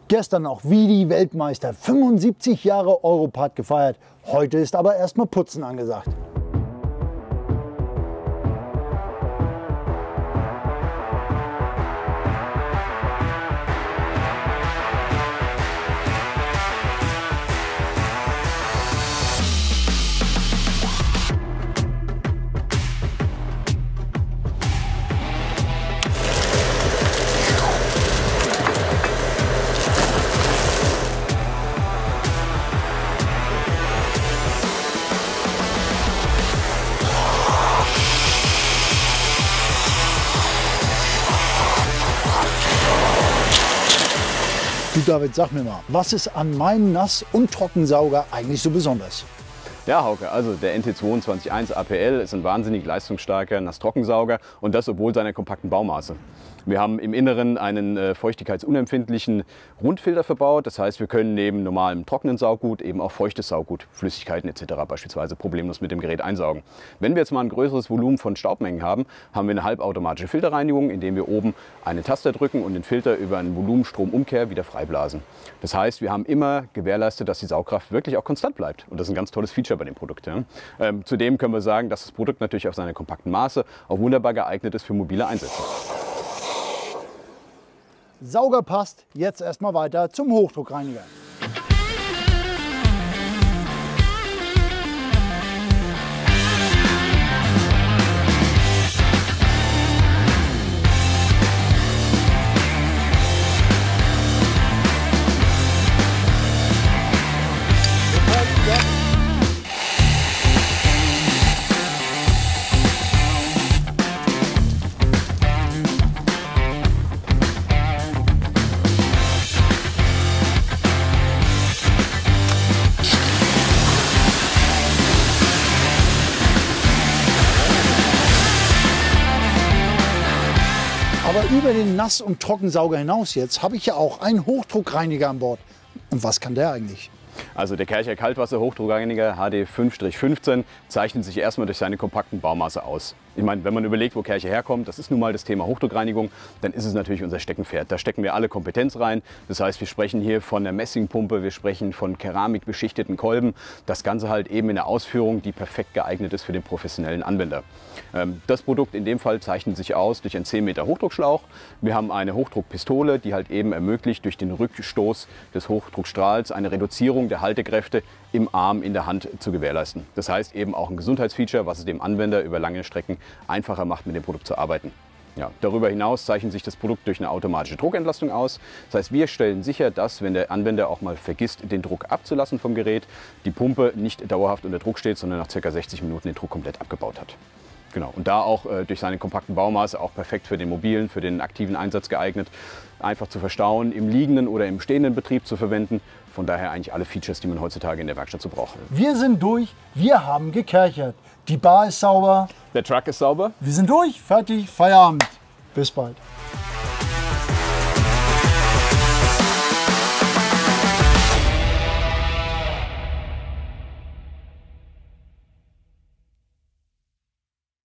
Gestern noch wie die Weltmeister 75 Jahre Europart gefeiert. Heute ist aber erstmal Putzen angesagt. Du David, sag mir mal, was ist an meinem Nass- und Trockensauger eigentlich so besonders? Ja, Hauke, also der NT22.1 APL ist ein wahnsinnig leistungsstarker Nass-Trockensauger und das obwohl seiner kompakten Baumaße. Wir haben im Inneren einen feuchtigkeitsunempfindlichen Rundfilter verbaut. Das heißt, wir können neben normalem trockenen Sauggut eben auch feuchtes Sauggut, Flüssigkeiten etc. beispielsweise problemlos mit dem Gerät einsaugen. Wenn wir jetzt mal ein größeres Volumen von Staubmengen haben, haben wir eine halbautomatische Filterreinigung, indem wir oben einen Taster drücken und den Filter über einen Volumenstromumkehr wieder freiblasen. Das heißt, wir haben immer gewährleistet, dass die Saugkraft wirklich auch konstant bleibt. Und das ist ein ganz tolles Feature bei dem Produkt. Ja. Zudem können wir sagen, dass das Produkt natürlich auf seine kompakten Maße auch wunderbar geeignet ist für mobile Einsätze. Sauger passt, jetzt erstmal weiter zum Hochdruckreiniger. Aber über den Nass- und Trockensauger hinaus jetzt habe ich ja auch einen Hochdruckreiniger an Bord. Und was kann der eigentlich? Also der Kärcher Kaltwasser-Hochdruckreiniger HD 5-15 zeichnet sich erstmal durch seine kompakten Baumaße aus. Ich meine, wenn man überlegt, wo Kärcher herkommt, das ist nun mal das Thema Hochdruckreinigung, dann ist es natürlich unser Steckenpferd. Da stecken wir alle Kompetenz rein. Das heißt, wir sprechen hier von der Messingpumpe, wir sprechen von keramikbeschichteten Kolben. Das Ganze halt eben in der Ausführung, die perfekt geeignet ist für den professionellen Anwender. Das Produkt in dem Fall zeichnet sich aus durch einen 10 Meter Hochdruckschlauch. Wir haben eine Hochdruckpistole, die halt eben ermöglicht, durch den Rückstoß des Hochdruckstrahls eine Reduzierung der Haltekräfte im Arm, in der Hand zu gewährleisten. Das heißt eben auch ein Gesundheitsfeature, was es dem Anwender über lange Strecken einfacher macht, mit dem Produkt zu arbeiten. Ja, darüber hinaus zeichnet sich das Produkt durch eine automatische Druckentlastung aus. Das heißt, wir stellen sicher, dass, wenn der Anwender auch mal vergisst, den Druck abzulassen vom Gerät, die Pumpe nicht dauerhaft unter Druck steht, sondern nach ca. 60 Minuten den Druck komplett abgebaut hat. Genau. Und da auch durch seine kompakten Baumaße auch perfekt für den mobilen, für den aktiven Einsatz geeignet. Einfach zu verstauen, im liegenden oder im stehenden Betrieb zu verwenden. Von daher eigentlich alle Features, die man heutzutage in der Werkstatt so braucht. Wir sind durch, wir haben gekärchert. Die Bar ist sauber. Der Truck ist sauber. Wir sind durch, fertig, Feierabend. Bis bald.